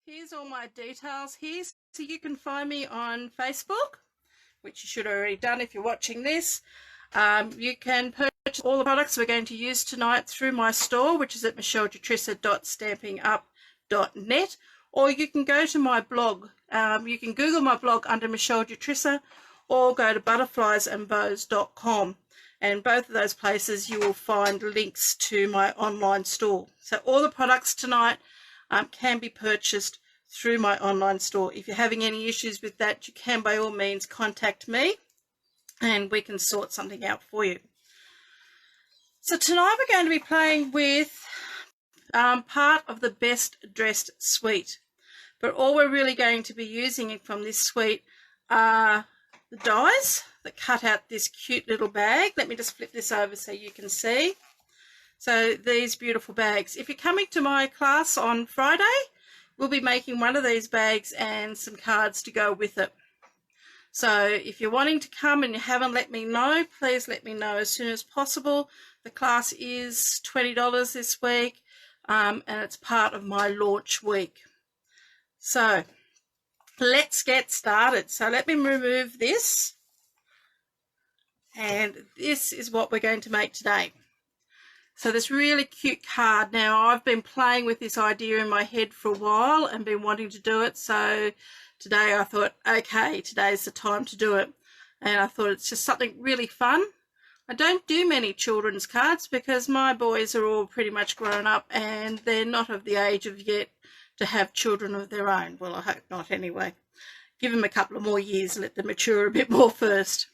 Here's all my details here. So you can find me on Facebook, which you should have already done if you're watching this. You can purchase all the products we're going to use tonight through my store, which is at michelledutrissa.stampingup.net, or you can go to my blog. You can Google my blog under Michelle Dutrissa, or go to butterfliesandbows.com, and both of those places you will find links to my online store. So all the products tonight can be purchased through my online store. If you're having any issues with that, you can by all means contact me and we can sort something out for you. So tonight we're going to be playing with part of the Best Dressed suite, but all we're really going to be using from this suite are the dies that cut out this cute little bag. Let me just flip this over so you can see. So these beautiful bags. If you're coming to my class on Friday, we'll be making one of these bags and some cards to go with it. So if you're wanting to come and you haven't let me know, please let me know as soon as possible. The class is $20 this week, and it's part of my launch week. So let's get started. So let me remove this, and this is what we're going to make today. So this really cute card. Now I've been playing with this idea in my head for a while and been wanting to do it. So today I thought, okay, today's the time to do it. And I thought it's just something really fun. I don't do many children's cards because my boys are all pretty much grown up and they're not of the age of yet to have children of their own. Well, I hope not anyway. Give them a couple of more years, let them mature a bit more first.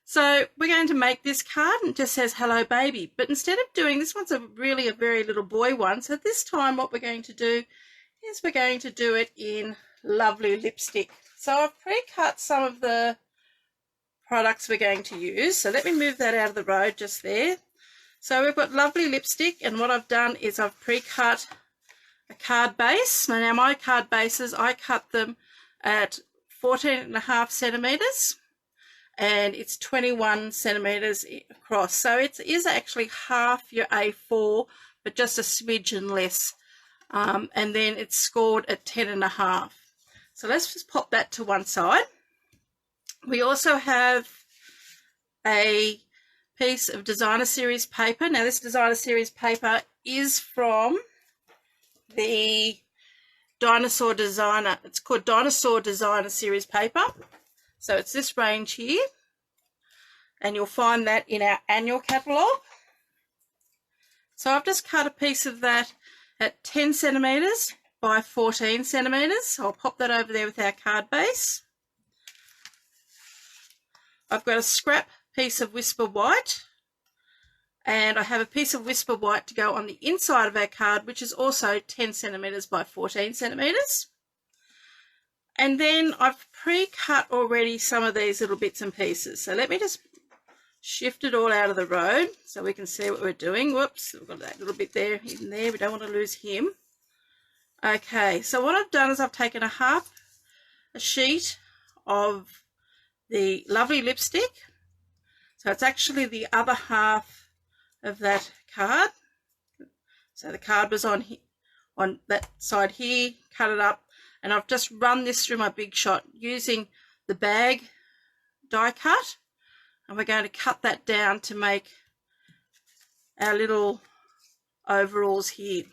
So we're going to make this card, and it just says hello baby, but instead of doing this one's really a very little boy one, so this time what we're going to do is we're going to do it in lovely lipstick. So I've pre-cut some of the products we're going to use, so let me move that out of the road just there. So we've got lovely lipstick, and what I've done is I've pre-cut a card base. Now my card bases, I cut them at 14.5 centimeters. And it's 21 centimeters across, so it is actually half your A4 but just a smidgen less, and then it's scored at 10.5. So let's just pop that to one side. We also have a piece of designer series paper. Now this designer series paper is from the Dinosaur Designer. It's called Dinosaur Designer Series paper. So it's this range here, and you'll find that in our annual catalogue. So I've just cut a piece of that at 10 centimetres by 14 centimetres. So I'll pop that over there with our card base. I've got a scrap piece of Whisper White, and I have a piece of Whisper White to go on the inside of our card, which is also 10 centimetres by 14 centimetres. And then I've pre-cut already some of these little bits and pieces. So let me just shift it all out of the road so we can see what we're doing. Whoops, we've got that little bit there in there. We don't want to lose him. Okay, so what I've done is I've taken a sheet of the lovely lipstick. So it's actually the other half of that card. So the card was on that side here, cut it up. And I've just run this through my Big Shot using the bag die cut. And we're going to cut that down to make our little overalls here.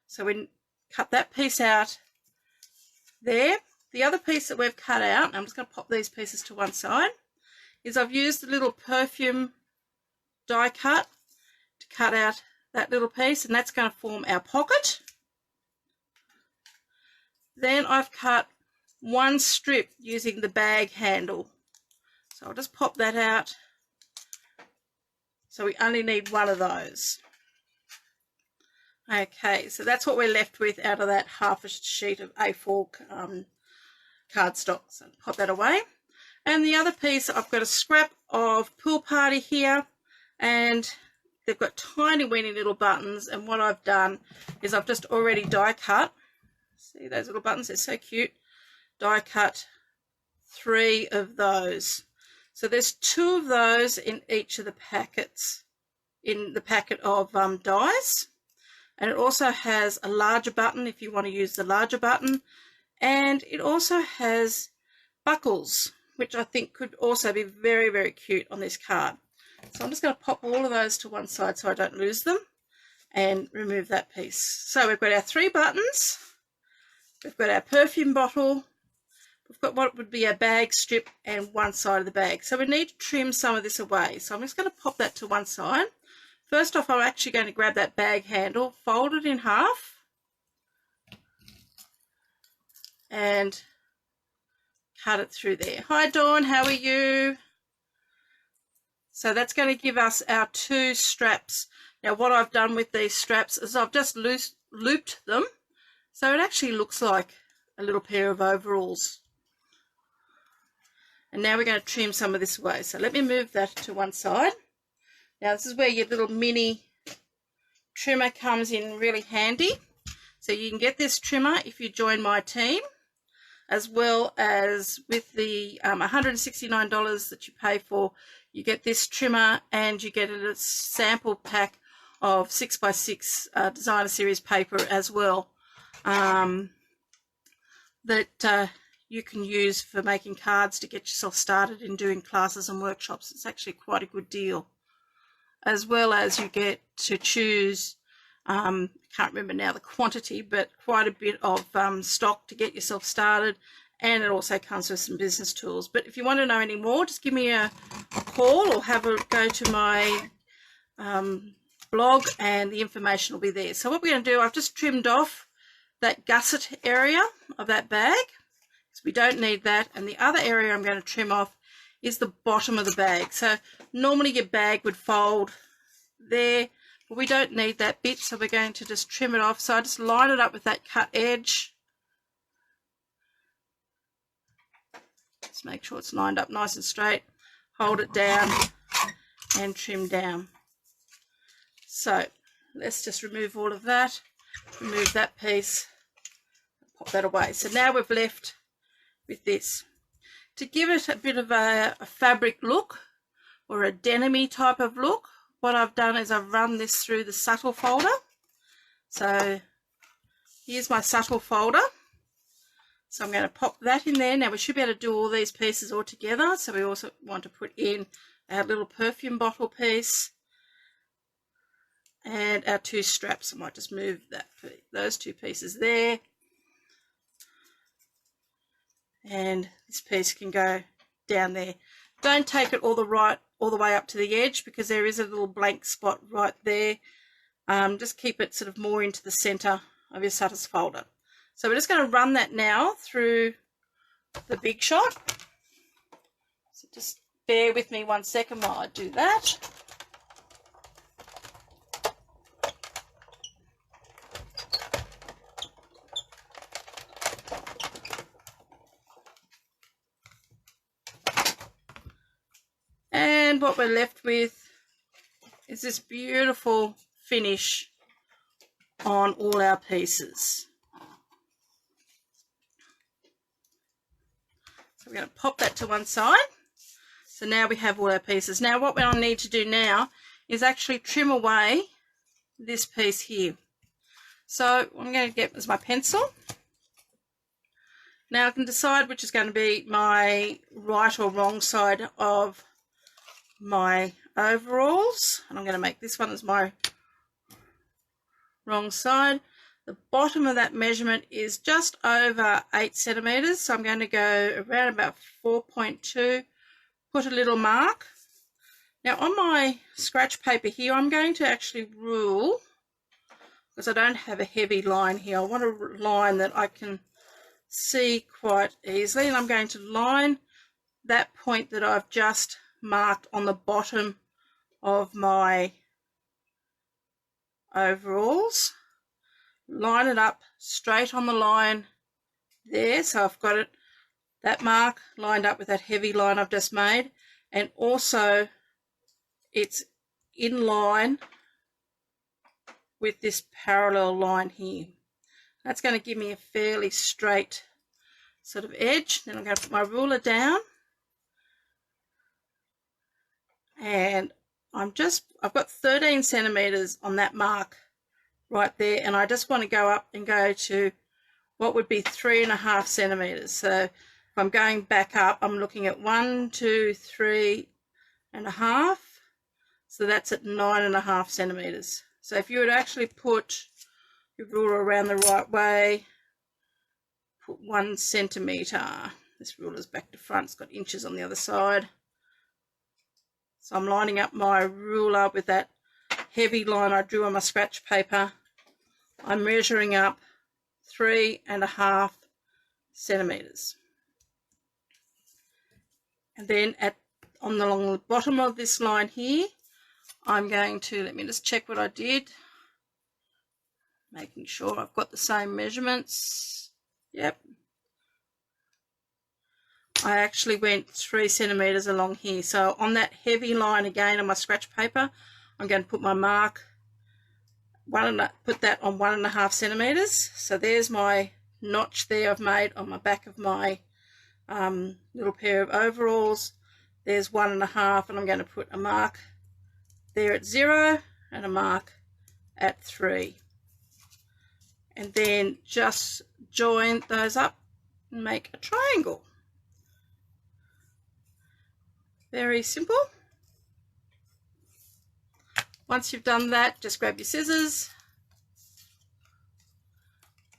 So we cut that piece out there. The other piece that we've cut out, and I'm just going to pop these pieces to one side, is I've used the little perfume die cut to cut out that little piece, and that's going to form our pocket. Then I've cut one strip using the bag handle. So I'll just pop that out. So we only need one of those. Okay, so that's what we're left with out of that half a sheet of A4 cardstock. So pop that away. And the other piece, I've got a scrap of Pool Party here, and they've got tiny weeny little buttons, and what I've done is I've just already die cut. See those little buttons? They're so cute. Die cut 3 of those. So there's 2 of those in each of the packets, in the packet of dies. and it also has a larger button if you want to use the larger button, and it also has buckles, which I think could also be very, very cute on this card. So I'm just going to pop all of those to one side so I don't lose them and remove that piece. So we've got our 3 buttons, we've got our perfume bottle, we've got what would be a bag strip and one side of the bag. So we need to trim some of this away. So I'm just going to pop that to one side. First off, I'm actually going to grab that bag handle, fold it in half, and cut it through there. Hi Dawn, how are you? So that's going to give us our 2 straps. Now what I've done with these straps is I've just looped them, so it actually looks like a little pair of overalls. And now we're going to trim some of this away. So let me move that to one side. Now this is where your little mini trimmer comes in really handy. So you can get this trimmer if you join my team, as well as with the $169 that you pay for, you get this trimmer and you get a sample pack of 6x6 designer series paper as well, that you can use for making cards to get yourself started in doing classes and workshops. It's actually quite a good deal. As well as you get to choose, I can't remember now the quantity, but quite a bit of stock to get yourself started, and it also comes with some business tools. But if you want to know any more, just give me a call or have a go to my blog and the information will be there. So what we're going to do, I've just trimmed off that gusset area of that bag, so we don't need that, and the other area I'm going to trim off is the bottom of the bag. So normally your bag would fold there, but we don't need that bit, so we're going to just trim it off. So I just line it up with that cut edge. Just make sure it's lined up nice and straight. Hold it down and trim down. So let's just remove all of that, remove that piece, pop that away. So now we've left with this. To give it a bit of a fabric look or a denim-y type of look, what I've done is I've run this through the subtle folder. So here's my subtle folder. So I'm going to pop that in there. Now we should be able to do all these pieces all together. So we also want to put in our little perfume bottle piece and our 2 straps. I might just move those 2 pieces there. And this piece can go down there. Don't take it all the way up to the edge, because there is a little blank spot right there. Just keep it sort of more into the center of your Sutter's folder. So we're just going to run that now through the Big Shot. So just bear with me one second while I do that. And what we're left with is this beautiful finish on all our pieces. So we're going to pop that to one side. So now we have all our pieces. Now what I need to do now is actually trim away this piece here. So what I'm going to get is my pencil. Now I can decide which is going to be my right or wrong side of my overalls, and I'm going to make this one as my wrong side. The bottom of that measurement is just over 8 centimeters, so I'm going to go around about 4.2, put a little mark. Now on my scratch paper here, I'm going to actually rule, because I don't have a heavy line here. I want a line that I can see quite easily, and I'm going to line that point that I've just marked on the bottom of my overalls, line it up straight on the line there. So I've got it, that mark lined up with that heavy line I've just made, and also it's in line with this parallel line here. That's going to give me a fairly straight sort of edge. Then I'm going to put my ruler down, and I've got 13 centimeters on that mark right there, and I just want to go up and go to what would be 3.5 centimeters. So if I'm going back up, I'm looking at 1, 2, 3.5. So that's at 9.5 centimeters. So if you would actually put your ruler around the right way, put 1 centimeter. This ruler's back to front, it's got inches on the other side. So I'm lining up my ruler with that heavy line I drew on my scratch paper. I'm measuring up 3.5 centimeters. And then along the bottom of this line here, I'm going to, let me just check what I did, making sure I've got the same measurements. Yep. I actually went 3 centimeters along here. So on that heavy line again on my scratch paper, I'm going to put my mark, put that on 1.5 centimeters. So there's my notch there I've made on my back of my little pair of overalls. There's 1.5, and I'm going to put a mark there at 0 and a mark at 3. And then just join those up and make a triangle. Very simple. Once you've done that, just grab your scissors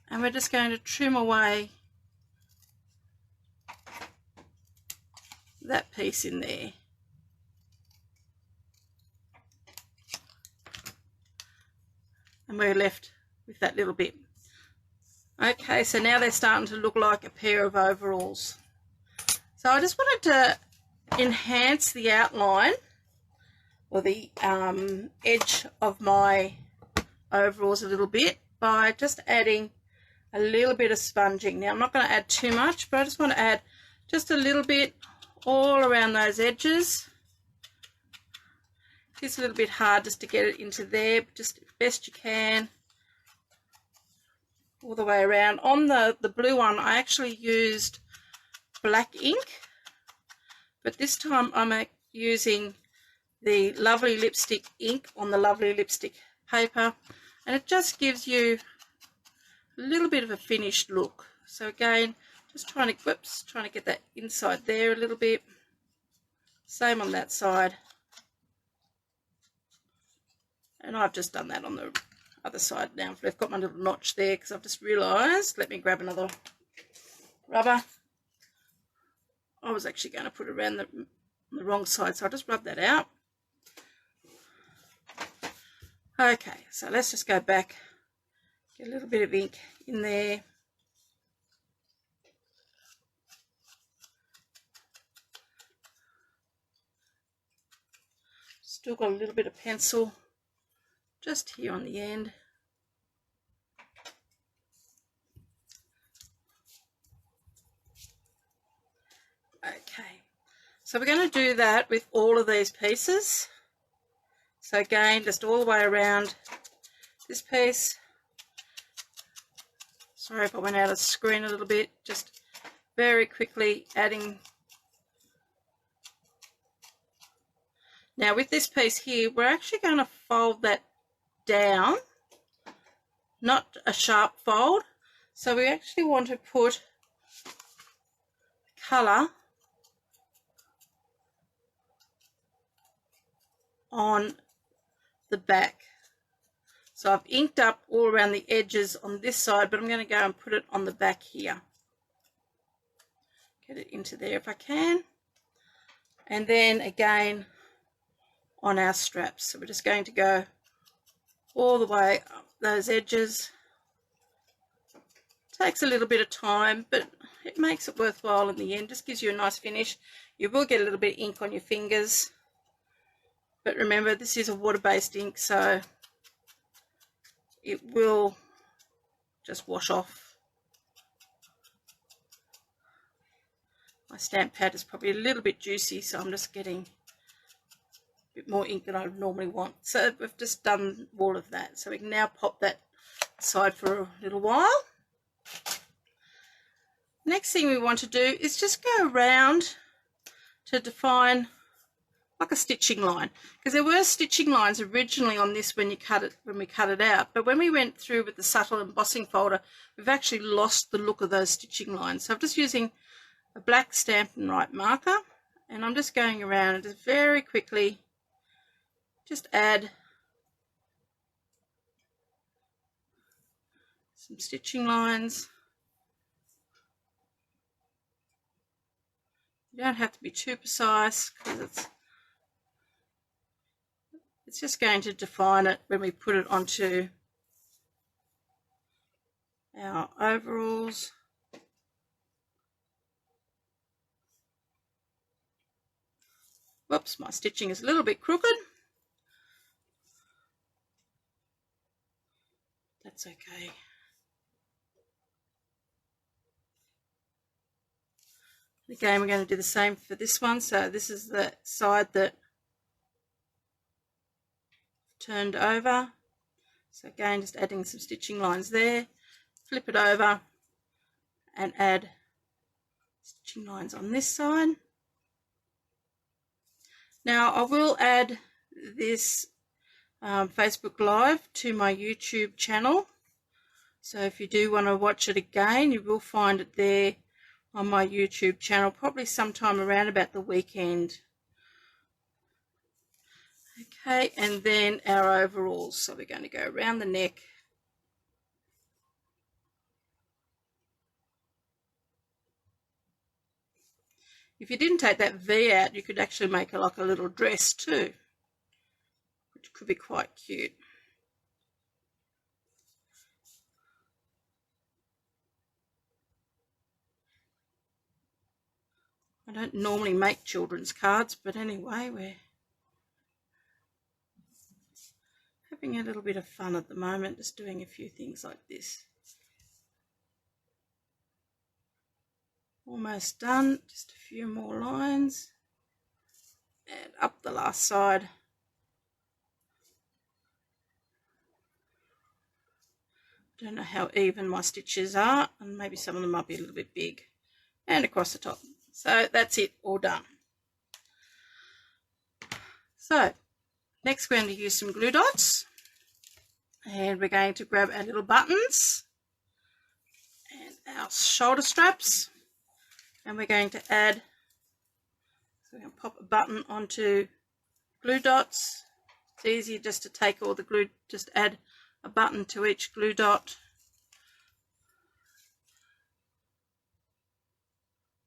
and we're just going to trim away that piece in there. And we're left with that little bit. Okay, so now they're starting to look like a pair of overalls. So I just wanted to enhance the outline or the edge of my overalls a little bit by just adding a little bit of sponging. Now I'm not going to add too much, but I just want to add just a little bit all around those edges. It's a little bit hard just to get it into there, but just best you can all the way around. On the blue one I actually used black ink, but this time I'm using the Lovely Lipstick ink on the Lovely Lipstick paper, and it just gives you a little bit of a finished look. So again, just trying to get that inside there a little bit. Same on that side. And I've just done that on the other side now. I've got my little notch there because I've just realised. Let me grab another rubber. I was actually going to put it around the wrong side, so I'll just rub that out. Okay, so let's just go back, get a little bit of ink in there. Still got a little bit of pencil just here on the end. Okay, so we're going to do that with all of these pieces. So again, just all the way around this piece. Sorry if I went out of the screen a little bit, just very quickly adding. Now with this piece here, we're actually going to fold that down, not a sharp fold. So we actually want to put colour on the back. So I've inked up all around the edges on this side, but I'm going to go and put it on the back here. Get it into there if I can. And then again on our straps. So we're just going to go all the way up those edges. Takes a little bit of time, but it makes it worthwhile in the end. Just gives you a nice finish. You will get a little bit of ink on your fingers, but remember this is a water-based ink, so it will just wash off. My stamp pad is probably a little bit juicy, so I'm just getting a bit more ink than I would normally want. So we've just done all of that. So we can now pop that aside for a little while. Next thing we want to do is just go around to define like a stitching line, because there were stitching lines originally on this when we cut it out, but when we went through with the subtle embossing folder, we've actually lost the look of those stitching lines. So I'm just using a black Stampin' Right marker, and I'm just going around and just very quickly just add some stitching lines. You don't have to be too precise, because it's just going to define it when we put it onto our overalls. Whoops, my stitching is a little bit crooked. That's okay. Again, we're going to do the same for this one. So this is the side that turned over. So again, just adding some stitching lines there. Flip it over and add stitching lines on this side. Now I will add this Facebook Live to my YouTube channel. So if you do want to watch it again, you will find it there on my YouTube channel, probably sometime around about the weekend. Okay, and then our overalls. So we're going to go around the neck. If you didn't take that V out, you could actually make it like a little dress too, which could be quite cute. I don't normally make children's cards, but anyway, we're having a little bit of fun at the moment, just doing a few things like this. Almost done, just a few more lines, and up the last side. Don't know how even my stitches are, and maybe some of them might be a little bit big, and across the top. So that's it, all done. So next we're going to use some glue dots, and we're going to grab our little buttons and our shoulder straps, and we're going to add, so we're going to pop a button onto glue dots. It's easy just to take all the glue, just add a button to each glue dot,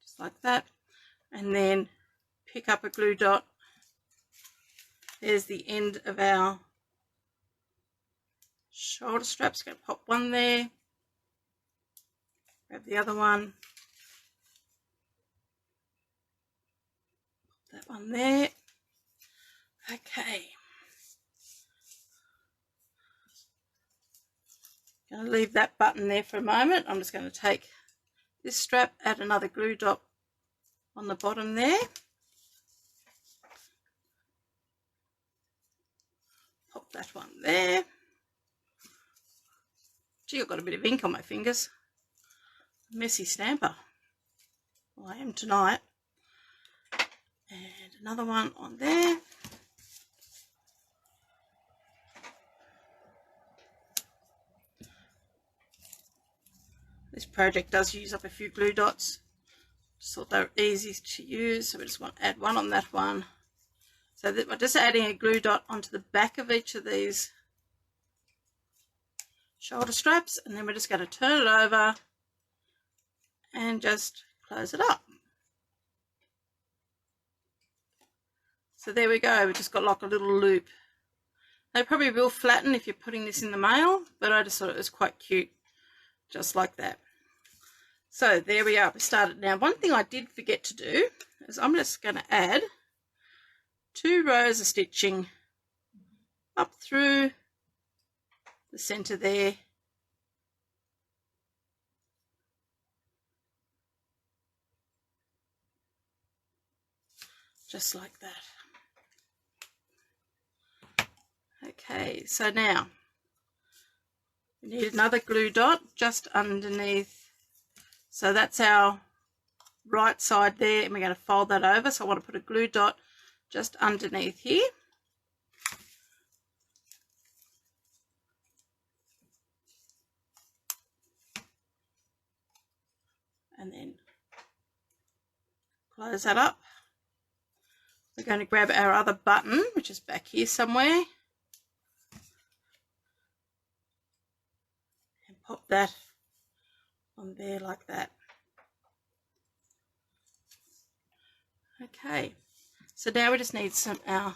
just like that, and then pick up a glue dot. There's the end of our shoulder straps. Going to pop one there, grab the other one, pop that one there. Okay, going to leave that button there for a moment. I'm just going to take this strap, add another glue dot on the bottom there, pop that one there. Gee, I've got a bit of ink on my fingers. Messy stamper. Well, I am tonight. And another one on there. This project does use up a few glue dots. Just thought they were easy to use, so we just want to add one on that one. So that we're just adding a glue dot onto the back of each of these shoulder straps, and then we're just going to turn it over and just close it up. So there we go, we just got like a little loop. They probably will flatten if you're putting this in the mail, but I just thought it was quite cute, just like that. So there we are, we started. Now one thing I did forget to do is I'm just going to add 2 rows of stitching up through the center there, just like that. Okay, so now we need another glue dot just underneath. So that's our right side there, and we're going to fold that over. So I want to put a glue dot just underneath here. And then close that up. We're going to grab our other button, which is back here somewhere, and pop that on there like that. Okay, so now we just need some our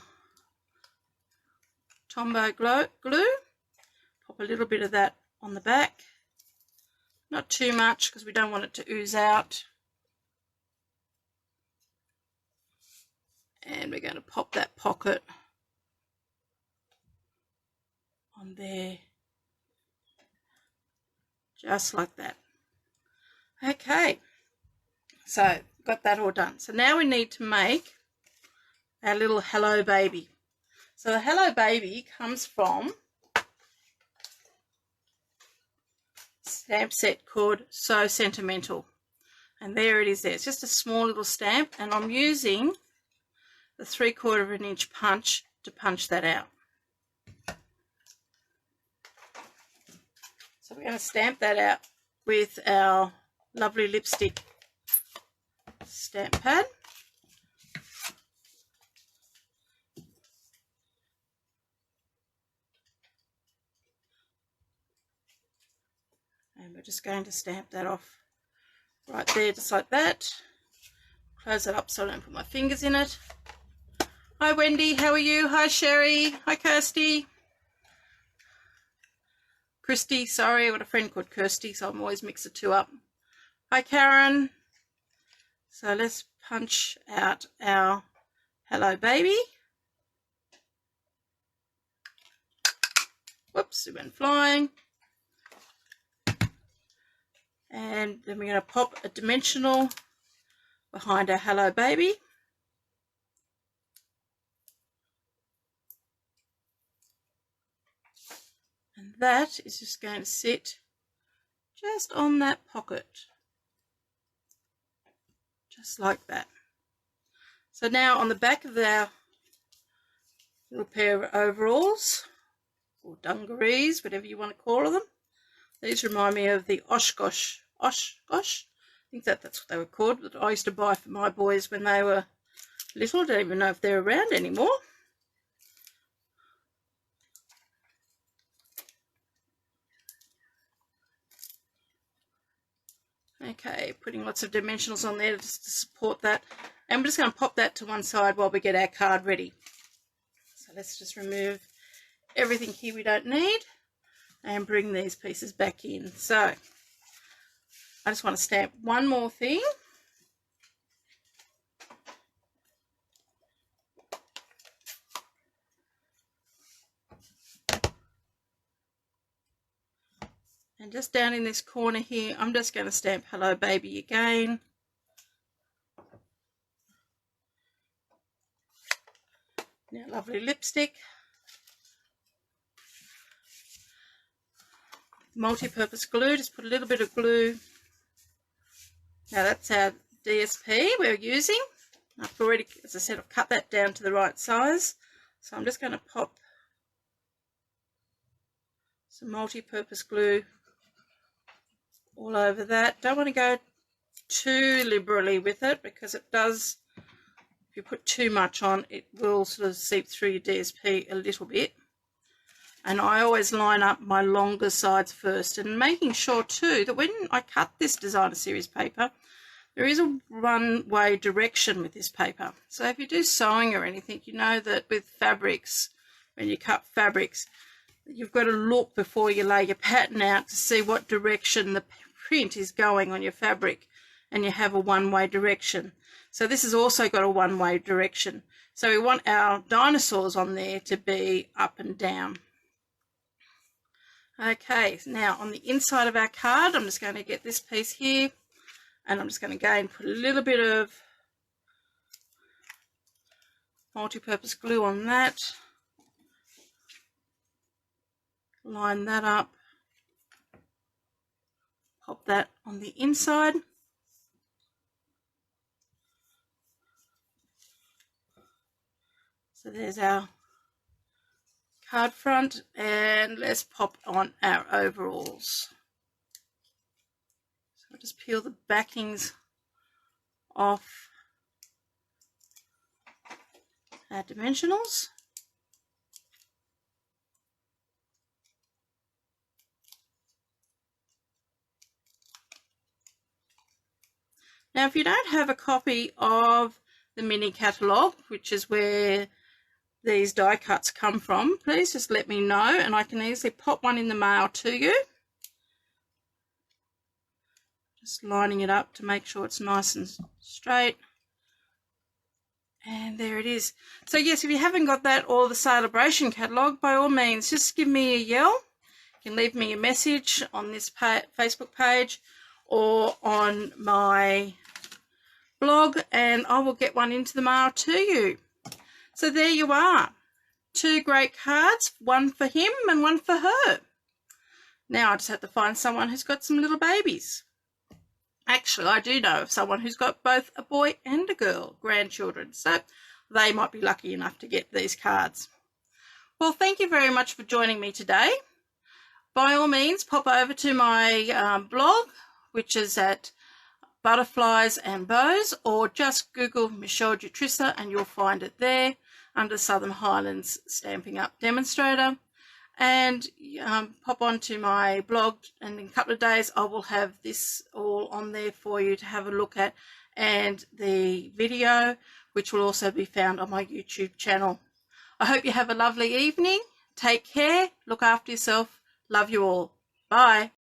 Tombow glue. Pop a little bit of that on the back, not too much because we don't want it to ooze out. And we're going to pop that pocket on there, just like that. Okay, so got that all done. So now we need to make our little Hello Baby. So the Hello Baby comes from a stamp set called So Sentimental. And there it is there. It's just a small little stamp, and I'm using the 3/4 inch punch to punch that out. So we're going to stamp that out with our lovely lipstick stamp pad. And we're just going to stamp that off right there, just like that. Close it up so I don't put my fingers in it. Hi Wendy, how are you? Hi Sherry. Hi Kirsty. Christy, sorry, I've got a friend called Kirsty, so I'm always mix the two up. Hi Karen. So let's punch out our Hello Baby. Whoops, it went flying. And then we're going to pop a dimensional behind our Hello Baby. And that is just going to sit just on that pocket. Just like that. So now on the back of our little pair of overalls, or dungarees, whatever you want to call them, these remind me of the Oshkosh. Oshkosh? I think that's what they were called, that I used to buy for my boys when they were little. I don't even know if they're around anymore. Okay, putting lots of dimensionals on there just to support that. And we're just going to pop that to one side while we get our card ready. So let's just remove everything here we don't need and bring these pieces back in. So I just want to stamp one more thing. And just down in this corner here, I'm just going to stamp Hello Baby again. Now lovely lipstick. Multi-purpose glue, just put a little bit of glue. Now that's our DSP we're using. I've already, as I said, I've cut that down to the right size. So I'm just going to pop some multi-purpose glue all over that. Don't want to go too liberally with it because it does, if you put too much on, it will sort of seep through your DSP a little bit. And I always line up my longer sides first, and making sure too that when I cut this designer series paper, there is a one-way direction with this paper. So if you do sewing or anything, you know that with fabrics, when you cut fabrics, you've got to look before you lay your pattern out to see what direction the print is going on your fabric, and you have a one-way direction. So this has also got a one-way direction. So we want our dinosaurs on there to be up and down. Okay, now on the inside of our card, I'm just going to get this piece here, and I'm just going to go and put a little bit of multi-purpose glue on that. Line that up. Pop that on the inside. So there's our card front, and let's pop on our overalls. So I'll just peel the backings off our dimensionals. Now, if you don't have a copy of the mini catalogue, which is where these die cuts come from, please just let me know and I can easily pop one in the mail to you. Just lining it up to make sure it's nice and straight. And there it is. So yes, if you haven't got that or the Celebration catalogue, by all means, just give me a yell. You can leave me a message on this Facebook page or on my blog, and I will get one into the mail to you. So there you are. 2 great cards, one for him and one for her. Now I just have to find someone who's got some little babies. Actually, I do know of someone who's got both a boy and a girl, grandchildren, so they might be lucky enough to get these cards. Well, thank you very much for joining me today. By all means, pop over to my blog, which is at Butterflies and Bows, or just Google Michelle Dutrissa and you'll find it there under Southern Highlands Stampin' Up Demonstrator. And pop onto my blog, and in a couple of days I will have this all on there for you to have a look at, and the video, which will also be found on my YouTube channel. I hope you have a lovely evening. Take care, look after yourself, love you all. Bye.